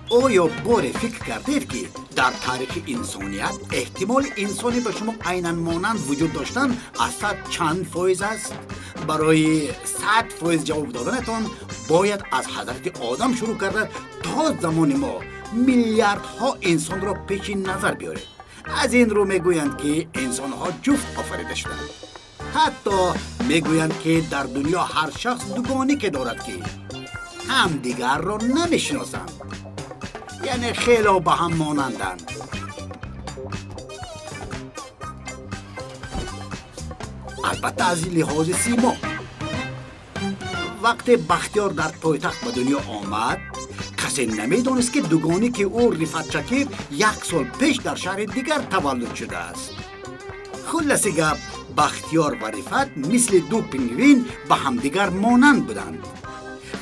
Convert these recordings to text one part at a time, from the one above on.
آیا باره فکر کردید که در تاریخ انسانیت احتمال انسانی به شما عیناً مانند وجود داشتن از صد چند فایز است؟ برای 100% جواب دادنتان باید از حضرت آدم شروع کرده تا زمان ما میلیاردها انسان را پیش نظر بیارید. از این رو میگویند که انسان ها جفت آفریده شدند. حتی میگویند که در دنیا هر شخص دوگانی که دارد که هم دیگر را نمیشناسند، یعنی خیلی به هم مانندند. البته از این لحاظ سیما وقتی بختیار در پایتخت به دنیا آمد کسی نمیدانست که دوگانی که او رفعت شکیر 1 سال پیش در شهر دیگر تولد شده است. خلاصه گپ بختیار و رفعت مثل دو پنگوین به همدیگر مانند بودند،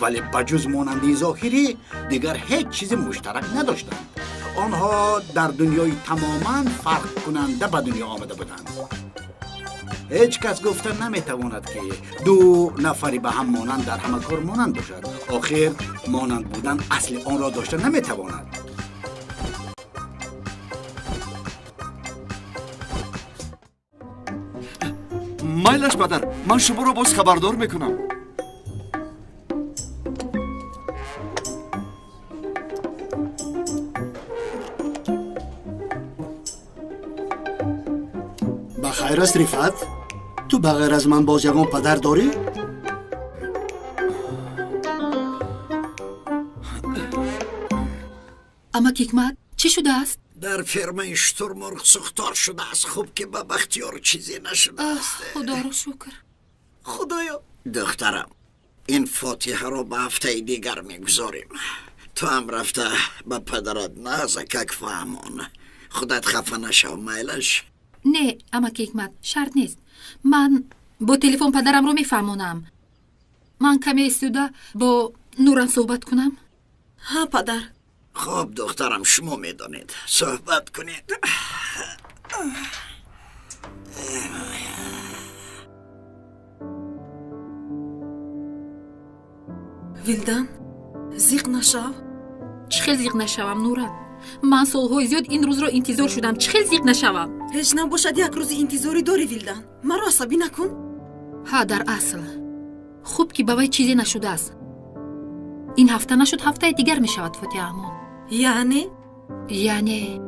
ولی بجز مانندی ظاهری دیگر هیچ چیز مشترک نداشتند. آنها در دنیای تماما فرق کننده به دنیا آمده بودند. هیچ کس گفتن نمیتواند که دو نفری به هم مانند در همه کار مانند باشد. آخر مانند بودن اصل آن را داشته نمیتواند. مایلش پدر، من شما را باز خبردار میکنم. بخیر است رفعت؟ تو بغیر از من باز یگان پدر داری؟ اما حکمت چی شده است؟ در فرمه شترمرغ سوختار شده است. خوب که به بختیار چیزی نشده است. خدا رو شکر. خدایا. دخترم این فاتحه رو به هفته دیگر میگذاریم. تو هم رفته به پدرت نازکک فهمون. خودت خفه نشو میلش. نه اما حکمت شرط نیست. من با تلفن پدرم رو میفهمونم. من کمی استوده با نوران صحبت کنم. ها پدر. خب دخترم شما میدانید صحبت کنید. ویلدان زیق نشو. چخیل زیق نشوم نوران. من سالهای زیاد این روز رو انتظار شدم. چخیل زیق نشوم. هیچ نباشد یک روز انتظاری داری ویلدان. مرا عصبی نکن. ها در اصل خوب که بابای چیزی نشده است. این هفته نشد هفته دیگر می شود فاتحه امون. یعنی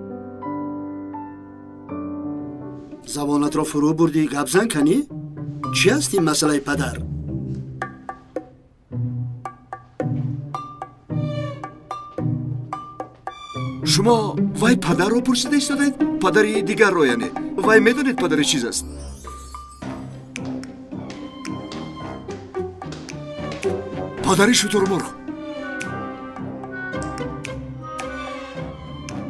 زبانت را فرو بردی گپ زن کنی؟ چی است این مسئله پدر؟ شما وای پدر رو پرسیده ایستادید؟ پدری دیگر رو یعنی وای میدونید پدر چیز است؟ پدری شترمرغ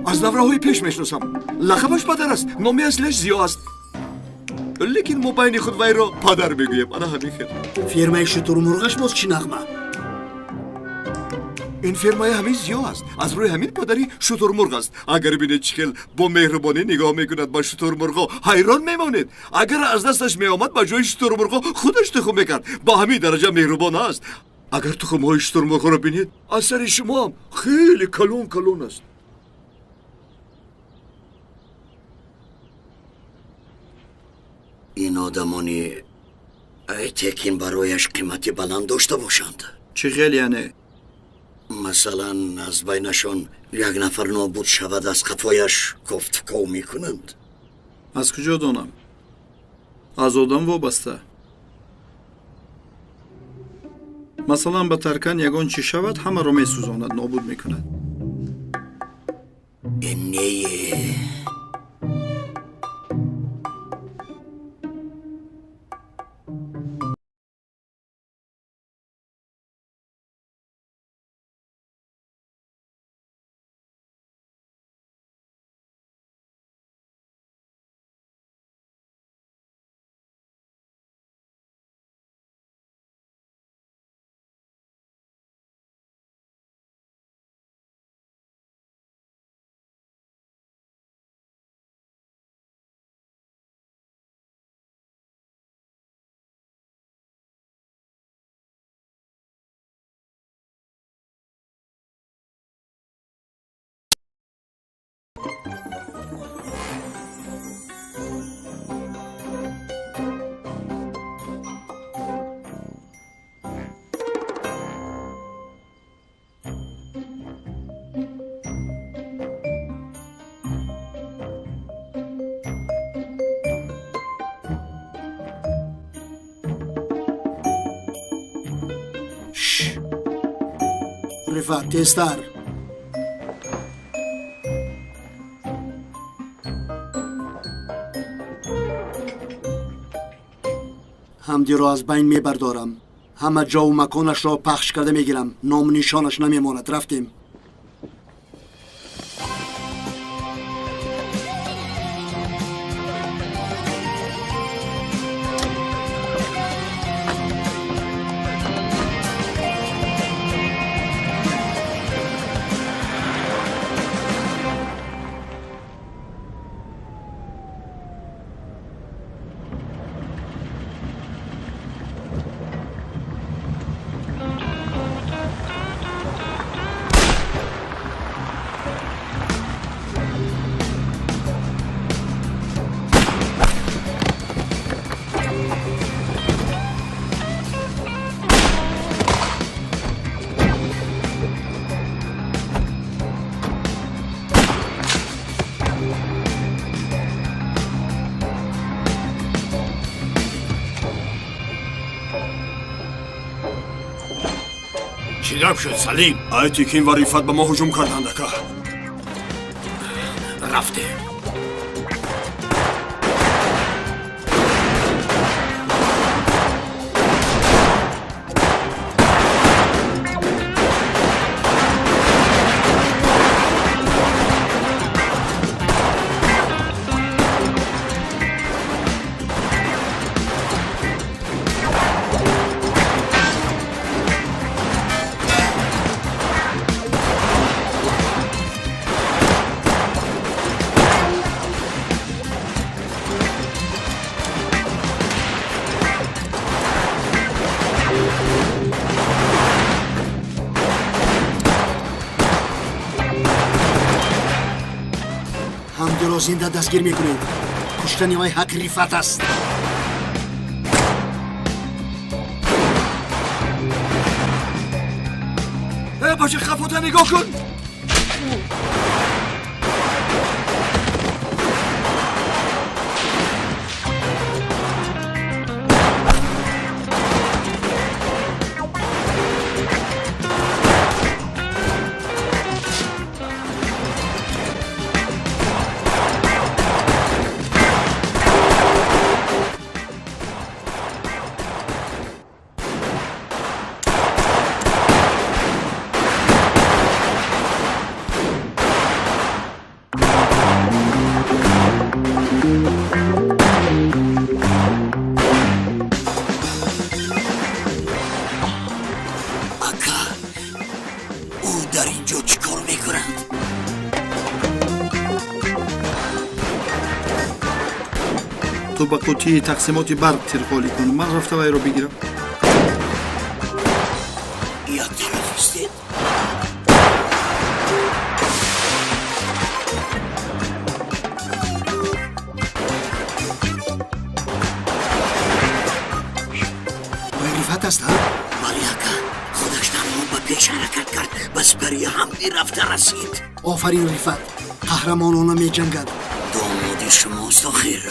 از دوره‌های پیش میشناسم. لقبش پدر است. نامی اصلش زیا است. لیکن ما بین خود وای را پدر میگوییم. انا همین خیر. فرمه شترمرغش باز چی نغمه؟ این فرمای همین زیا است. از روی همین پدری شترمرغ است. اگر بینید چخیل با مهربانی نگاه میکند با شترمرغا حیران میمانید. اگر از دستش میآمد با جای شترمرغا خودش تخم میکرد. با همین درجه مهربان است. اگر تخم‌های شترمرغ را بینید اثر شما هم خیلی کلون است. این آدمانی ایتکین برایش قیمتی بلند داشته باشند. چی خیلی یعنی؟ مثلا از بینشان یک نفر نابود شود از قفایش گفتگو میکنند. از کجا دانم؟ از آدم وابسته. مثلا به ترکن یگان چی شود همه را میسوزاند، نابود میکند. این نیه رفعت تستر. حمدی را از بین میبردارم. همه جا و مکانش را پخش کرده میگیرم. نام نشانش نمیماند. رفتیم. چی گپ شد سلیم؟ ایتیکین و ریفت به ما هجوم کردند که رفته. حمدی را زنده دستگیر میکنید. کشتن وی حق رفعت است. باشه خفوتا نگاه کن. تو با قوطی تقسیمات برق ترخالی کن. من رفته وی رو بگیرم. یا طرف استید؟ وی رفعت است ها؟ بله اکا خودش تنها به پیش حرکت کرد. بس بری حمدی رفته رسید. آفرین رفعت. قهرمانانه می جنگد. دامادی شماست آخیر.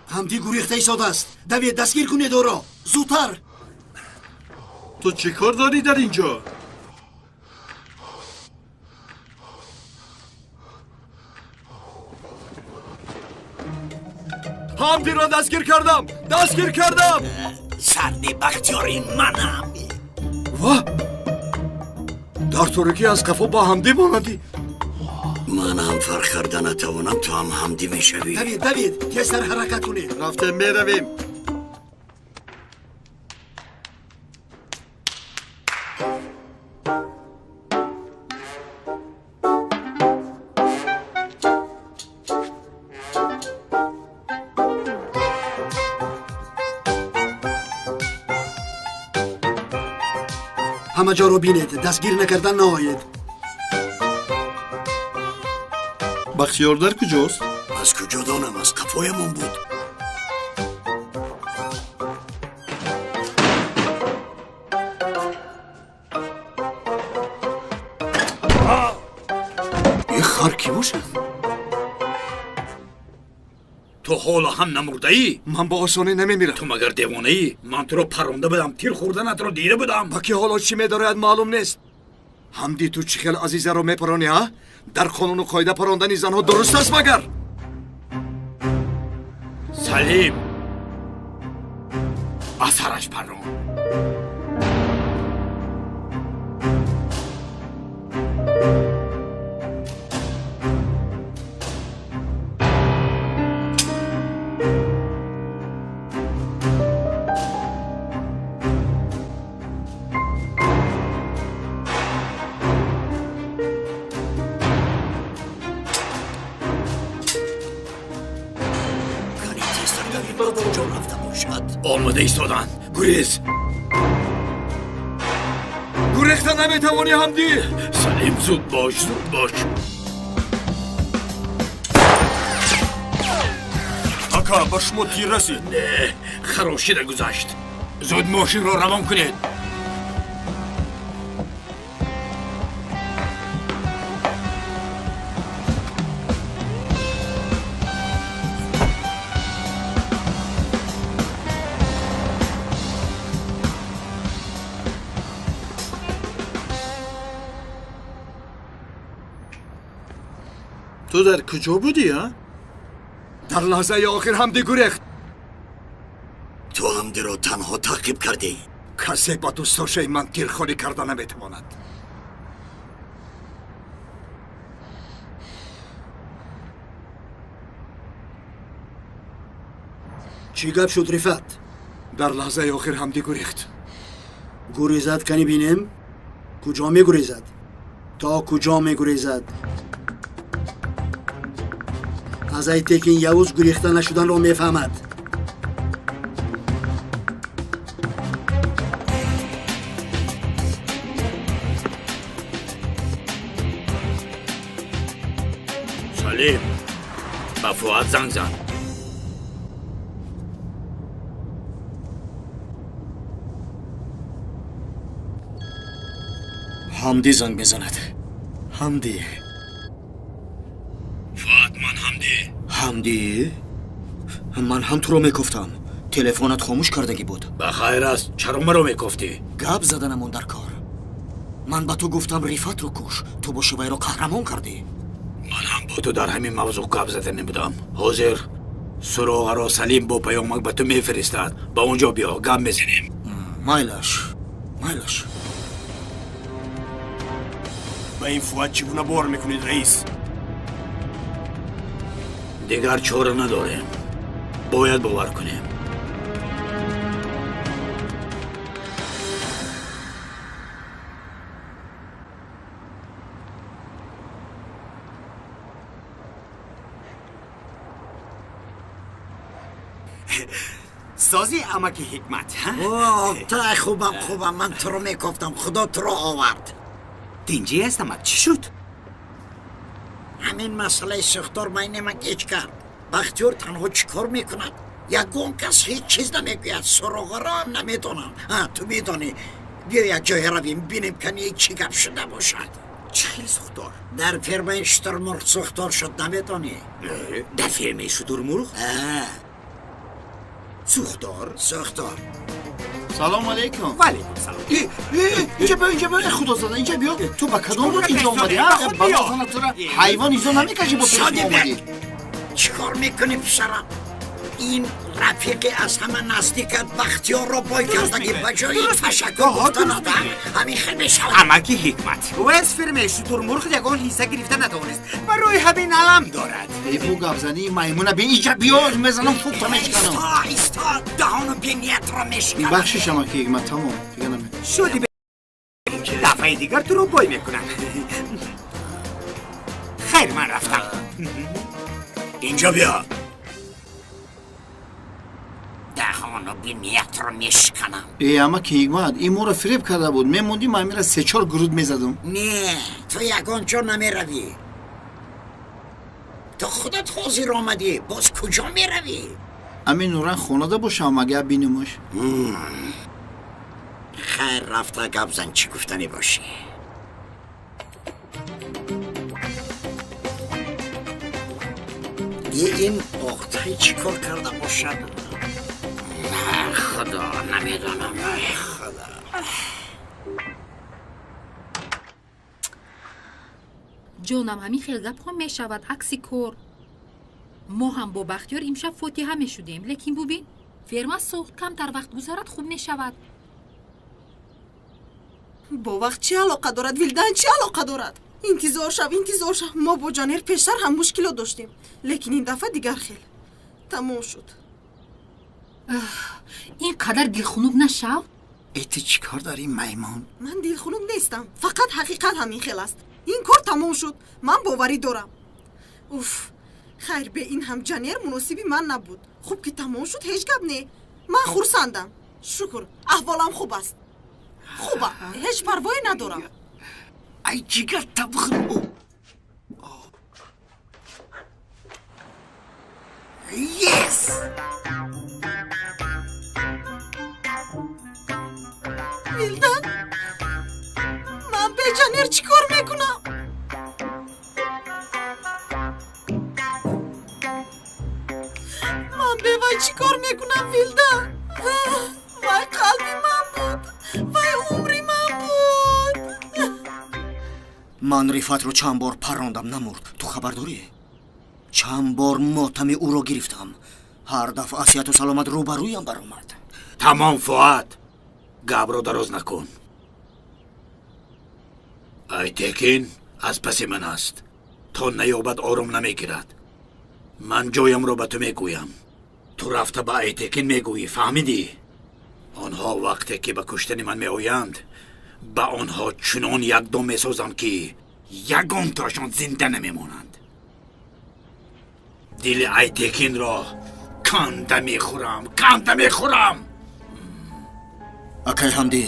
حمدی گریخته ایستاده است. دوید دستگیر کنید او را. زودتر. تو چه کار داری در اینجا؟ حمدی را دستگیر کردم. دستگیر کردم. سرد بختیاری منم. واه، در طوری که از قفا با همدی ماندی. من هم فرق کردن نتوانم، تو هم همدی میشوی. دوید تیزتر حرکت کنید. رفتیم میرویم. همه جا رو بینید، دستگیر نکردن نهایید. بختیاردار کجاست؟ از کجا دانم؟ از قفایمون بود. این خر کی باشد؟ تو حالا هم نمرده ای؟ من با آسانی نمیمیرم. تو مگر دیوانه ای؟ من تو رو پرونده بدم، تیر خوردنت رو دیده بدم. با که حالا چی میدارد معلوم نیست. همدی تو چی خیلی عزیزه رو میپرانی ها؟ در قانون و قاعده پراندن زنها درست است مگر؟ سلیم اثرش پران. کجا رفته باشد؟ آماده ایستادن. گریز. گریختن نمیتوانی همدی؟ سلیم زود باش، زود باش. اکا با شما تیر رسید. نه، خراشیده گذشت. زود ماشین رو روان کنید. تو در کجا بودی ها؟ در لحظه آخر همدی گریخت. تو همدی رو تنها تعقیب کردی؟ کسی با دوستاشه من تیرخوری کرده نمیتواند. چی گپ شد رفت؟ در لحظه آخر همدی گریخت. گریزد کنی بینیم؟ کجا می گریزد؟ تا کجا می گریزد؟ از ای تکین یوز گریخته نشدن رو میفهمد. سلیم به فؤاد زنگ زن. همدی زنگ میزند. همدی. فؤاد، من همدی. همدی؟ من هم تو رو میگفتم. تلفنت خاموش کردگی بود. بخیر است. چرا مرا میگفتی؟ گپ زدنمون در کار. من به تو گفتم رفت رو کش. تو با شوی رو قهرمان کردی. من هم با تو در همین موضوع گپ زده نبودم. حاضر سراغ را سلیم با پیامک به تو میفرستد. با اونجا بیا گپ میزنیم. مایلش. با این فواد چگونه بار میکنید رئیس؟ دیگر چاره نداریم. باید باور کنیم. سازی امک حکمت ها؟ اوه تا خوبم من تو رو میگفتم. خدا تو رو آورد. دینجی هستم. چی شد؟ همین مسئله سختار بین من گیج کرد. بختیار تنها چیکار میکند؟ یکون کس هیچ چیز نمیگوید. سراغ را هم نمیدونم. تو میدانی. بیا یک جای رویم بینیم کنی چی گپ شده باشد. چی خیلی سختار؟ در فیلم شترمرغ سختار شد نمیدانی؟ در فیلم شترمرغ؟ سختار. سلام علیکم. وعلیکم سلام. اینجا بیا خدا زده اینجا بیا. تو با کدوم بود اینجا اومدی ها؟ بازم تو را حیوان اینجا نمیکشی با تو سادی اومدی. بک چیکار میکنی پسرم؟ این رفیقی از همه نزدیکت بختیار را بایکردگی بجایی تشکر گفتن آدم همین خیلی شود. امکی حکمت او از فرم شترمرغ یگان حصه گرفته نتوانست و روی همین علم دارد. ایفو گفزنی میمونه به اینجا بیاد میزنم فوق تا میشکنم. ایستا دهان بینیت را میشکنم. بخشش امکی حکمت تمام دیگه نمی شدی به دفعه دیگر تو رو بای میکنم. خیر من رفتم. اینجا بیا. دهان بینیت را میشکنم. ای امکی حکمت این مورا فریب کرده بود میموندی من میره 3-4 گرود میزدم. نه تو یگان جا نمیروی. تو خودت حاضر آمدی باز کجا میروی؟ امین نورن خونده باشم مگه بینیمش. خیر رفته گبزن چی گفتنی باشی. این آقتای چی کار کرده باشد؟ نه خدا نمیدونم. نه خدا. جونم همین خیلی گپ هم می شود عکسی کور. ما هم با بختیار امشب فاتحه می شدیم لیکن ببین فرما سوخت کم در وقت گذارد خوب می شود. با وقت چه علاقه دارد ویلدن چه علاقه دارد؟ انتظار شو ما با جانر پیشتر هم مشکل داشتیم لیکن این دفعه دیگر خیلی تمام شد. این قدر دلخنوک نشو. ایتی چی کار داری میمون؟ من دلخنوک نیستم فقط حقیقت همین خیلی است. این کار تمام شد من باوری دارم. اوف خیر به این هم جانر مناسبی من نبود. خوب که تمام شد هیچ گپ نه. من خرسندم شکر احوالم خوب است. خوبه هیچ پروایی ندارم. ای جیگر تبخر. یس ویلدن من به جانر چی کار میکنم؟ من به وای چی کار میکنم ویلدن؟ وای قلبی من بود وای عمری من بود. من ریفت رو چند بار پراندم نمرد تو خبر داری؟ چند بار ماتم او رو گرفتم هر دفعه عافیت و سلامت روبرویم برآمد. تمام فؤاد گپ رو دراز نکن. ایتکین از پس من است تا نیابد آروم نمیگیرد. من جایم رو به تو میگویم تو رفته به ایتکین میگویی فهمیدی؟ آنها وقتی که به کشتن من میآیند به آنها چنان یک دم میسازم که یگان تاشان زنده نمیمونند. دل ایتکین را کنده میخورم. اکی حمدی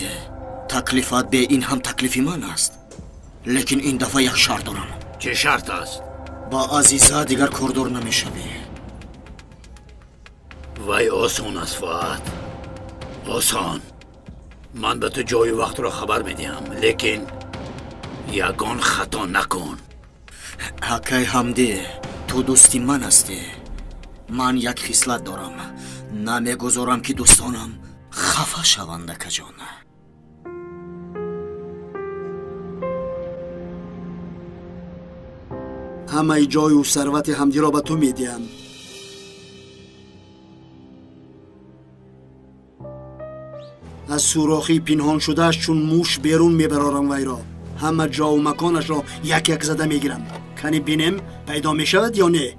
تکلیفات به این هم تکلیفی من است لیکن این دفعه یک شرط دارم. چه شرط است؟ با عزیزا دیگر کردور نمیشوی. وای آسان است فؤاد آسان. من به تو جای وقت را خبر میدیم لیکن یگان خطا نکن. اکی حمدی تو دوستی من هستی. من یک خصلت دارم نمیگذارم که دوستانم خفه شوند اکا جان. همه جای و ثروت حمدی را به تو میدیم. از سوراخی پنهان شدهش چون موش بیرون میبرارم وی را. همه جا و مکانش را یک یک زده میگیرم. کنی بینم پیدا میشود یا نه؟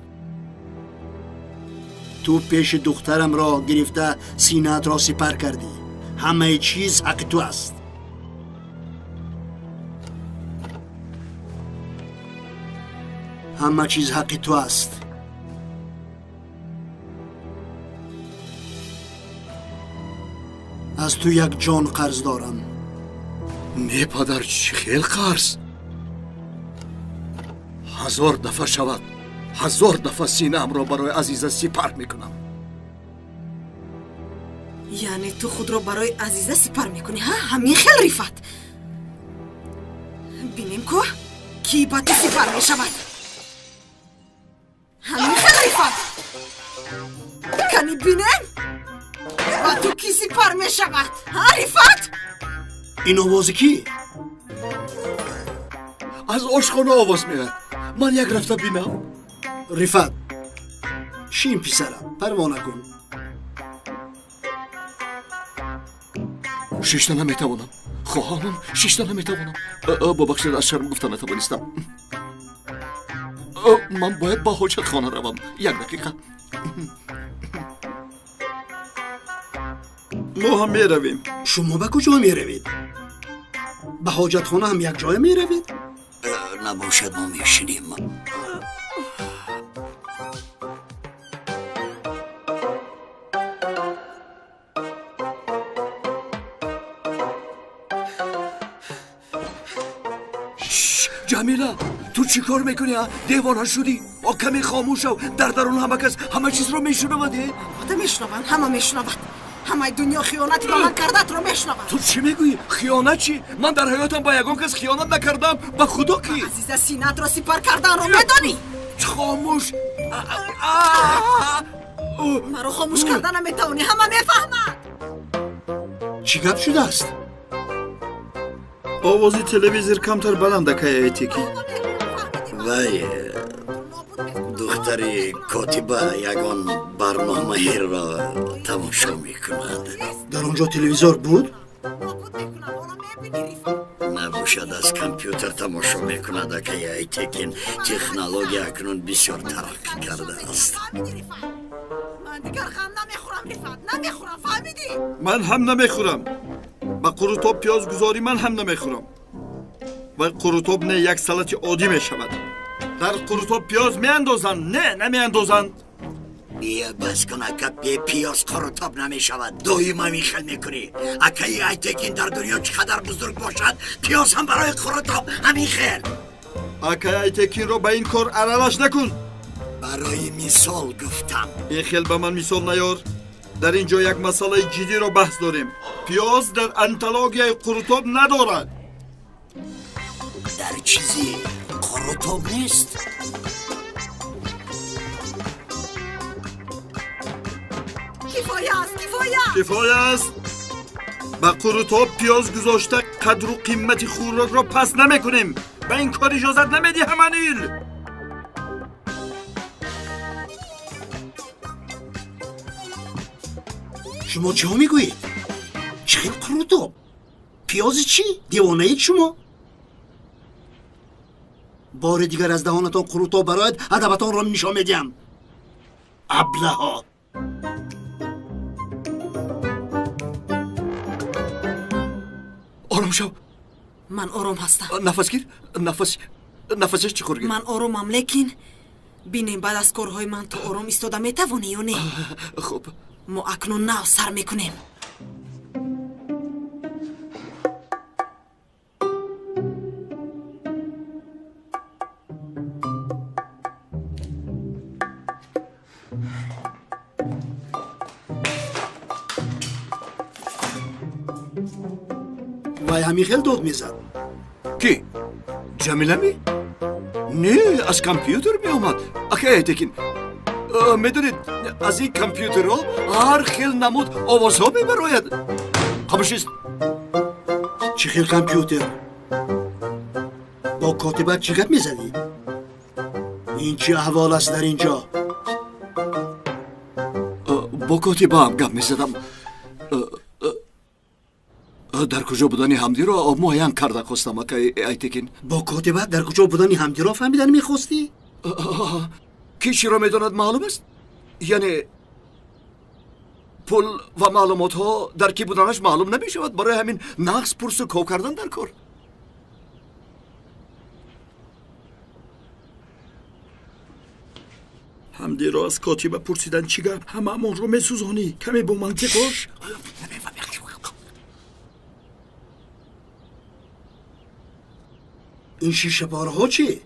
تو پیش دخترم را گرفته سینه‌ات را سپر کردی. همه چیز حق تو است. همه چیز حق تو است. از تو یک جان قرض دارم. نه پدر چی خیل قرض؟ 1000 دفعه شود 1000 دفعه سینه‌ام را برای عزیزه سپر میکنم. یعنی تو خود را برای عزیزه سپر میکنی ها؟ همین خیلی ریفت. بینیم که کی با تو سپر میشود. همین خیلی ریفت. کنی بینیم با تو کی سپر میشود. ها ریفت؟ این آواز کی؟ از آشخانه آواز میاد. من یک رفته بینم. رفت شین پسرم پروانه کن. شش تا نمیتوانم خواهرم 6 تا نمیتوانم ببخشید از شرم گفتن نتوانستم من باید با حاجت خانه روم 1 دقیقه ما هم میرویم. شما به کجا میروید؟ به حاجت خانه هم یک جای میروید؟ نباشد ما میشینیم. جمیله تو چی کار میکنی ها؟ دیوانه شدی؟ کمی خاموش شو. در درون همه کس همه چیز رو میشنوده. میشنوند، همه میشنوند. همه دنیا خیانتی با من کردت رو میشنوند. تو چی میگویی؟ خیانت چی؟ من در حیاتم با یگان کس خیانت نکردم. به خدا کی؟ عزیز سینت رو سپر کردن رو میدانی؟ خاموش. مرا خاموش کردن نمیتوانی، همه میفهمند. چی گپ شده است؟ آوازی تلویزیون کمتر بلنده که ایتیکی. وای دختری کاتبه یگان برنامه را تماشا میکند. در آنجا تلویزیون بود؟ نباشد از کامپیوتر تماشا میکند که ایتکین تکنولوژی اکنون بسیار ترقی کرده است. من دیگر غم نمیخورم رفت، نمیخورم، فهمیدی؟ من هم نمیخورم. با قروتوب پیاز گذاری من هم نمیخورم. و قروتوب نه یک سلات عادی میشود. در قروتوب پیاز میاندازند، نه نمیاندازند. بیا بس کن اکا پیاز قروتوب نمیشود. دائما میخل میکنی. اکایی ایتکین در دنیا چقدر بزرگ باشد پیاز هم برای قروتوب همیخل. اکایی ایتکین رو به این کار علالش نکن. برای مثال گفتم. خیل به من مثال نیار. در اینجا یک مسئله جدی رو بحث داریم. پیاز در انتولوژی قروتوب ندارد. در چیزی قروتوب نیست. کفایه است، کفایه. کفایه است. با قروتوب پیاز گذاشته قدر و قیمت خوراک را پس نمیکنیم. به این کار اجازت نمیدی همانیل. شما چه میگویید؟ چه قروتوب؟ پیاز چی؟ دیوانه اید شما؟ بار دیگر از دهانتان قروتوب برایت ادبتان را نشان میدیم. ابله‌ها. آرام شو. من آرام هستم. نفس گیر. نفسش چی خورگی؟ من آرامم، لیکن بینیم بعد از کارهای من تو آرام ایستاده میتوانی یا نه؟ خوب. ما اکنون نو سر میکنیم. وای همی خیل داد میزد. کی؟ جمیله می؟ نه از کامپیوتر می آمد. اکه ایتکین میدونید از این کامپیوتر ها هر خیل نمود آواز ها میبراید. خاموشیست. چی خیل کامپیوتر؟ با کاتبت چی گپ میزدی؟ این چی احوال است در اینجا؟ با کاتبه هم گپ میزدم. در کجا بودنی حمدی را معین کرده خواستم که ایتکین. با کاتبت در کجا بودنی حمدی را فهمیدن میخواستی؟ کی چی را میداند معلوم است؟ یعنی پول و معلومات ها در کی بودنش معلوم نمی شود. برای همین نقص پرسکو کردن در کار. حمدی را از کاتبه پرسیدن چی گپ؟ همه امون رو میسوزانی. کمی با منطق باش. این شیشه پاره ها چی؟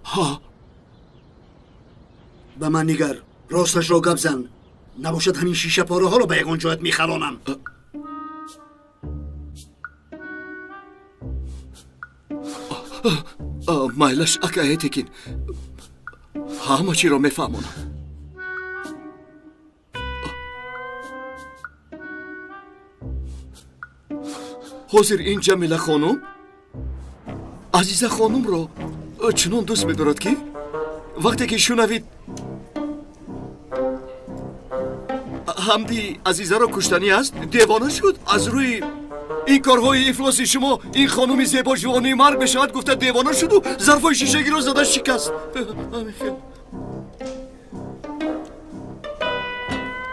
ها به من نگر، راستش را گپ زن. نباشد همین شیشه پاره ها رو به یگان جایت میخرانم. مایلش اکه ایتکین همه چی را میفهمونم. حاضر این جمیله خانم عزیزه خانم را چنان دوست می‌دارد که وقتی که شنوید حمدی عزیزه را کشتنی است دیوانه شد از روی این کارهای افلاسی شما این خانم زیبا جوانی مرگ بشود گفته دیوانه شد و ظرفای شیشگی را زده شکست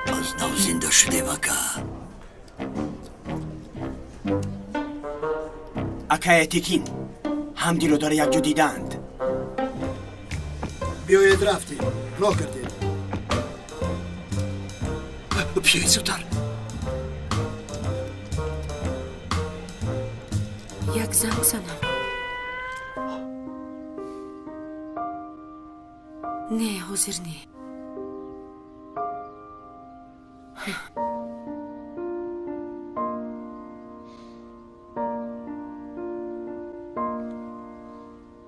از نو زنده شده وکا اکای تیکین حمدی رو داره یک جو دیدند. بیایید رفتیم راه کردید بیایید زودتر یک زنگ زنم. نه حاضر نه.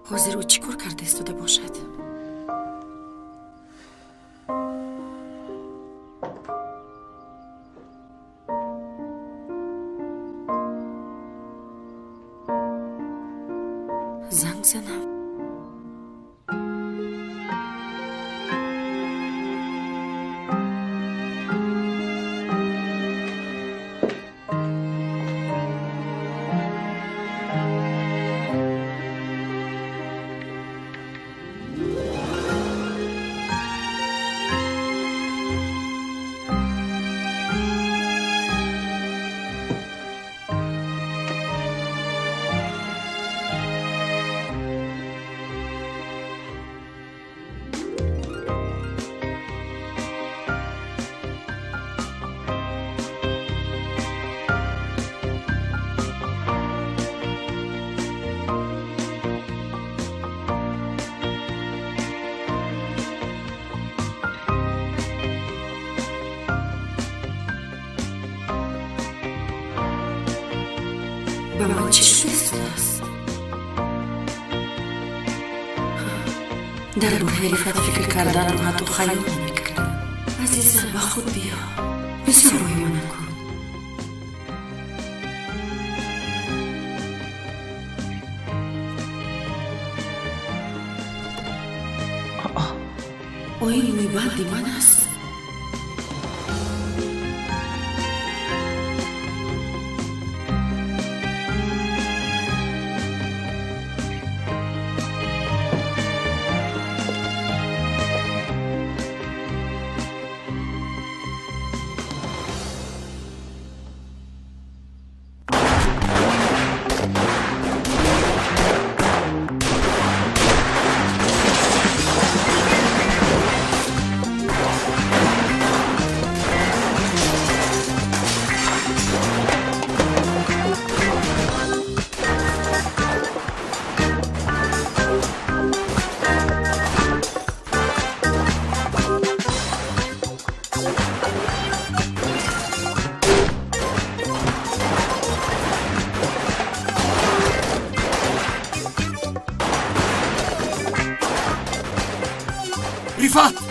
حاضر او چی کار کرده استوده باشد؟ زنگ زنم. به من چی شده است؟ در باره رفت فکر کردن رو حتی خیال نمیکردم. عزیزم به خود بیا بسیار روی من نکن. این میبندی من است. رفت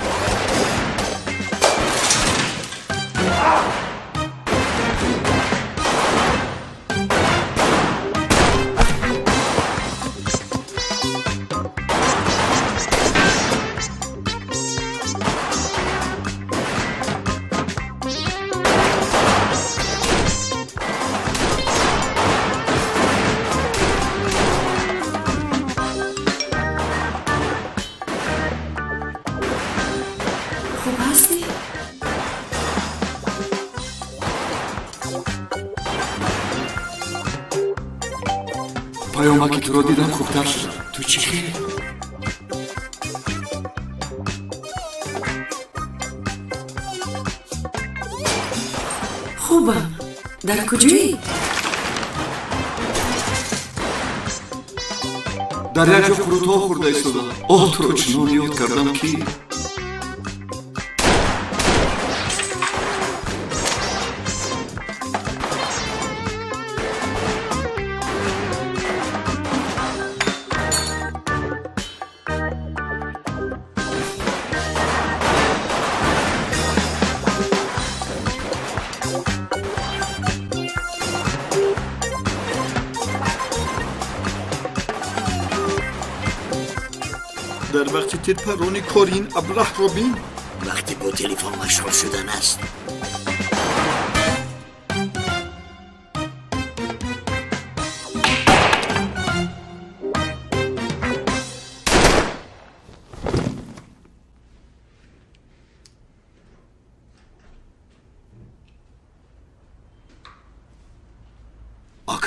پیامکی تو رو دیدم خوبتر شد. تو چی خیلی؟ خوبم. در کجایی؟ در یک جا فروتا خورده ایستادم. آه تو رو چنان یاد کردم که در وقتی تیر پرانی کارین ابله رو بین وقتی با تلفن مشغول شدن است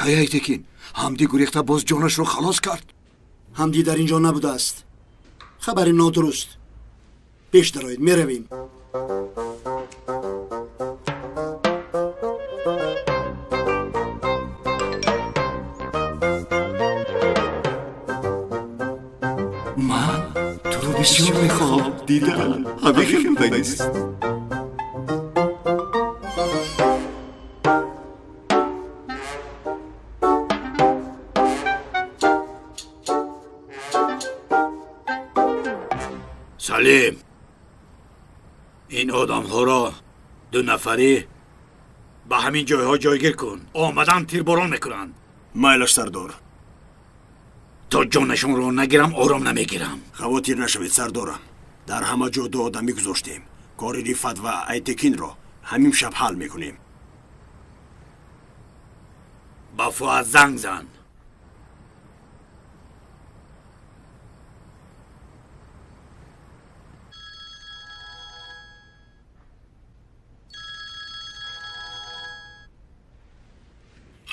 کی ایتکین حمدی گریخته باز جانش رو خلاص کرد. حمدی در اینجا نبوده است. خبر نادرست. پیش درآیید، میرویم. من تو رو بسیار میخوام دیدن. همه خیلی بگیست. سلیم، این آدم ها را 2 نفری به همین جایها جایگیر کن. آمدن تیرباران میکنند. مایلش سردار. تا جانشون رو نگیرم آرام نمیگیرم. خواطر نشوید سردارم. در همه جا 2 آدمی گذاشتیم. کار رفت و ایتکین را همین شب حل میکنیم. با فؤاد زنگ زن.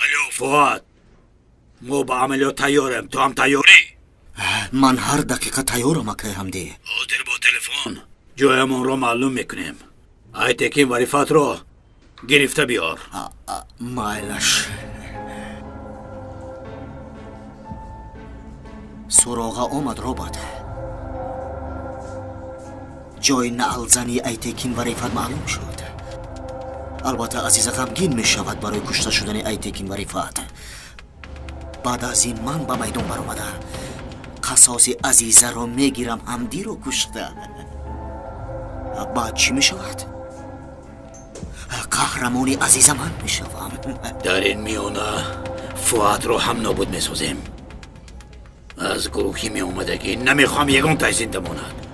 الو فؤاد، ما با عملیات تیارم. تو هم تیاری؟ من هر دقیقه تیارم اکای حمدی. حاضر با تلفن جایمون رو معلوم میکنیم. ایتکین و رفت رو گرفته بیار. مایلش. سراغ آمد رابط. جای نعلزنی ایتکین و رفت معلوم شد. البته عزیز غمگین می شود برای کشته شدن ایتکین و رفت. بعد از این من به میدان برآمده قصاص عزیزه را میگیرم. حمدی رو کشته. بعد چی می شود؟ قهرمانی عزیز من می شوم. در این میانه فؤاد رو هم نابود میسازیم. از گروهی می اومده که نمیخوام یگان تای زنده ماند.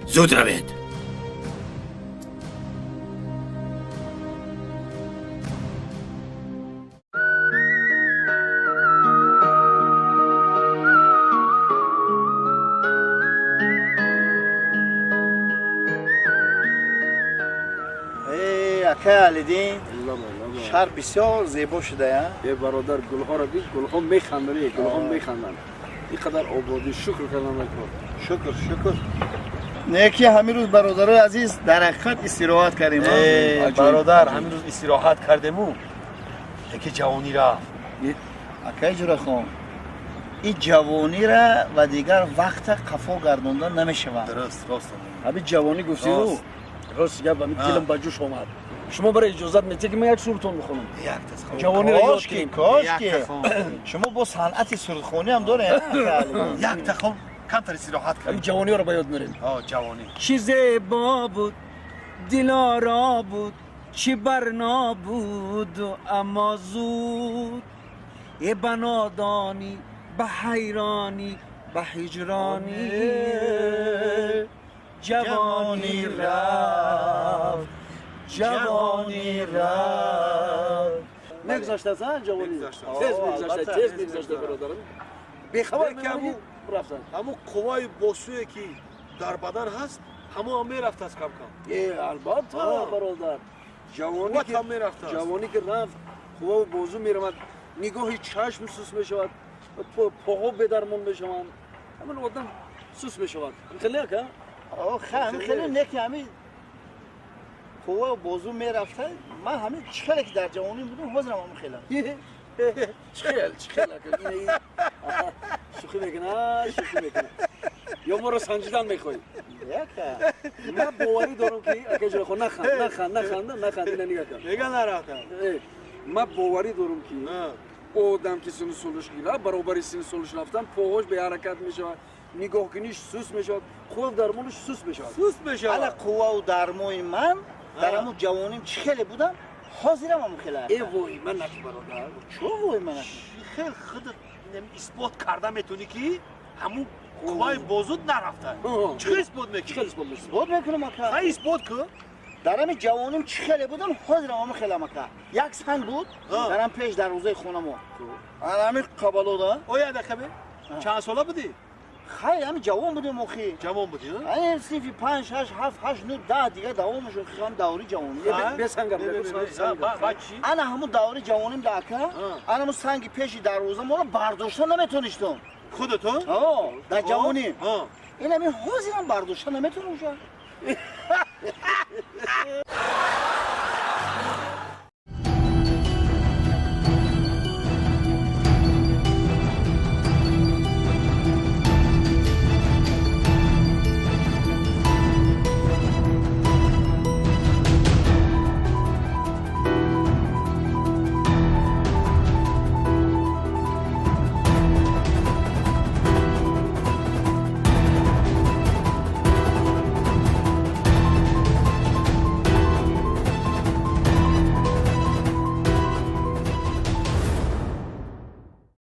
زود روید. اکای علیدین شهر بسیار زیبا شده یه برادر گلها را دید، گلها میخندن. گلها میخندن. اینقدر آبادی شکر کردم. شکر نیکی همین روز برادرای عزیز در حقیقت استراحت کردیم. برادر همین روز استراحت کردیم. یکی جوانی رفت. اکای جورا خان این جوانی را و دیگر وقت قفا گرداندن نمیشود. درست همین جوانی گفتی رو راست گپ همین دلم به جوش آمد. شما برای اجازت میدید که من یک سورتون بخونم. جوانی را یاد کنیم. کاش که شما با صنعت سرودخوانی هم داره. یک تخم کمتر استراحت کنیم. این جوانی رو به یاد میریم. جوانی چی زیبا بود، دلارا بود، چی برنا بود، اما زود ای بنادانی به حیرانی به هجرانی جوانی رفت جوانی رفت. نگذاشته زن جوانی تیز میگذاشته برادرم. بیخبر نمونی رفتن. همون قوای باسویی که در بدن هست همون هم میرفت از کم البته برادر. جوانی که رفت قوا و بازو میرمد. نگاهی چشم سوس میشود. پاها به درمان میشوند. همون آدم سوس میشود. خیلی که خیلی نیکی همین قوا و بازو میرفته. من همین چخلی که در جوانی بودم حاضرم همون خیلی چخل شوخی میکنه یا ما رو سنجیدن میخوایی. من باوری دارم که اگه جای خود نخند اینه نگاه کن نگاه نرفتم. من باوری دارم که آدم که سن سالش گیره برابر سن سالش رفتن پاهاش به حرکت میشود. نگاه کنیش سوس میشود. قوا درمانش سوس میشود. حالا قوا و درمان من در همون جوانیم چخلی بودم حاضرم همون خیلی. ای وای من نکی برادر. چون وای من خیلی خودت اثبات کرده میتونی که همون قوای بازود نرفته. چه اثبات میکنی؟ اثبات میکنم اکا. اثبات که در همین جوانیم چخلی بودم حاضرم همون خیلی اکا. یک سن بود در هم پیش در روزه خونم همین قبالو دا. اویا دخبه چند ساله بودی؟ خیلی همین جوان بودیم مخی جوان بودی نه؟ این صیفی 5 6 7 8 9 10 دیگه دوام شد خیلی هم دوری جوانی بسنگم انا همون دوری جوانیم داکه انا همون سنگی پیشی دروازه ما رو برداشتن نمیتونیشتم خودتون؟ در جوانی آه این همین حوزی هم برداشتن نمیتونم